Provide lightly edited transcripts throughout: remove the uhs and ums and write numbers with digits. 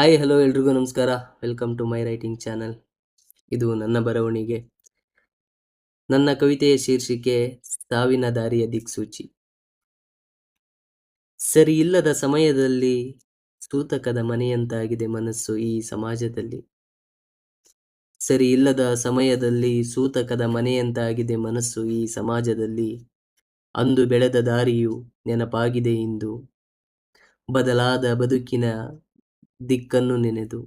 Hi hello ಎಲ್ರಿಗೂ ನಮಸ್ಕಾರ. Welcome to my writing channel. ಇದು ನನ್ನ ಬರವಣಿಗೆ. ನನ್ನ ಕವಿತೆಯ ಶೀರ್ಷಿಕೆ ಸಾವಿನ ದಾರಿಯ ದಿಕ್ಸೂಚಿ. ಸರಿ ಇಲ್ಲದ ಸಮಯದಲ್ಲಿ ಸೂತಕದ ಮನೆಯಂತಾಗಿದೆ ಮನಸ್ಸು ಈ ಸಮಾಜದಲ್ಲಿ. ಸರಿ ಇಲ್ಲದ ಸಮಯದಲ್ಲಿ ಸೂತಕದ ಮನೆಯಂತಾಗಿದೆ ಮನಸ್ಸು ಈ ಸಮಾಜದಲ್ಲಿ. ಅಂದು ಬೆಳೆದ ದಾರಿಯು ನೆನಪಾಗಿದೆ ಇಂದು, ಬದಲಾದ ಬದುಕಿನ ದಿಕ್ಕನ್ನು ನೆನೆದು.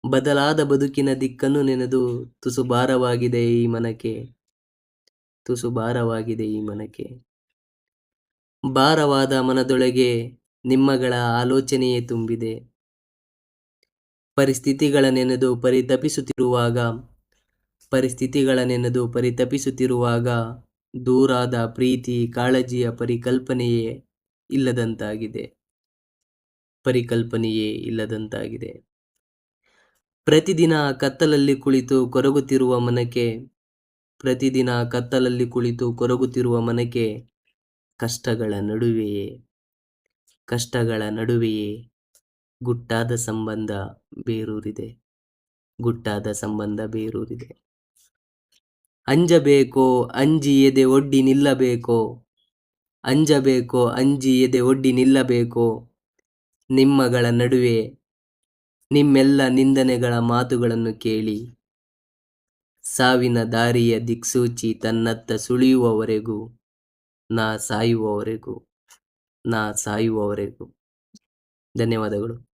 ಬದಲಾದ ಬದುಕಿನ ದಿಕ್ಕನ್ನು ನೆನೆದು ತುಸು ಭಾರವಾಗಿದೆ ಈ ಮನಕ್ಕೆ, ತುಸು ಭಾರವಾಗಿದೆ ಈ ಮನಕ್ಕೆ. ಭಾರವಾದ ಮನದೊಳಗೆ ನಿಮ್ಮಗಳ ಆಲೋಚನೆಯೇ ತುಂಬಿದೆ. ಪರಿಸ್ಥಿತಿಗಳ ನೆನೆದು ಪರಿತಪಿಸುತ್ತಿರುವಾಗ, ಪರಿಸ್ಥಿತಿಗಳ ನೆನೆದು ಪರಿತಪಿಸುತ್ತಿರುವಾಗ ದೂರಾದ ಪ್ರೀತಿ ಕಾಳಜಿಯ ಪರಿಕಲ್ಪನೆಯೇ ಇಲ್ಲದಂತಾಗಿದೆ, ಪರಿಕಲ್ಪನೆಯೇ ಇಲ್ಲದಂತಾಗಿದೆ. ಪ್ರತಿದಿನ ಕತ್ತಲಲ್ಲಿ ಕುಳಿತು ಕೊರಗುತ್ತಿರುವ ಮನಕ್ಕೆ, ಪ್ರತಿದಿನ ಕತ್ತಲಲ್ಲಿ ಕುಳಿತು ಕೊರಗುತ್ತಿರುವ ಮನಕ್ಕೆ ಕಷ್ಟಗಳ ನಡುವೆಯೇ, ಕಷ್ಟಗಳ ನಡುವೆಯೇ ಗುಟ್ಟಾದ ಸಂಬಂಧ ಬೇರೂರಿದೆ, ಗುಟ್ಟಾದ ಸಂಬಂಧ ಬೇರೂರಿದೆ. ಅಂಜಬೇಕೋ ಅಂಜಿ ಎದೆ ಒಡ್ಡಿ ನಿಲ್ಲಬೇಕೋ, ಅಂಜಬೇಕೋ ಅಂಜಿ ಎದೆ ಒಡ್ಡಿ ನಿಲ್ಲಬೇಕೋ ನಿಮ್ಮಗಳ ನಡುವೆ ನಿಮ್ಮೆಲ್ಲ ನಿಂದನೆಗಳ ಮಾತುಗಳನ್ನು ಕೇಳಿ. ಸಾವಿನ ದಾರಿಯ ದಿಕ್ಸೂಚಿ ತನ್ನತ್ತ ಸುಳಿಯುವವರೆಗೂ, ನಾ ಸಾಯುವವರೆಗೂ, ನಾ ಸಾಯುವವರೆಗೂ. ಧನ್ಯವಾದಗಳು.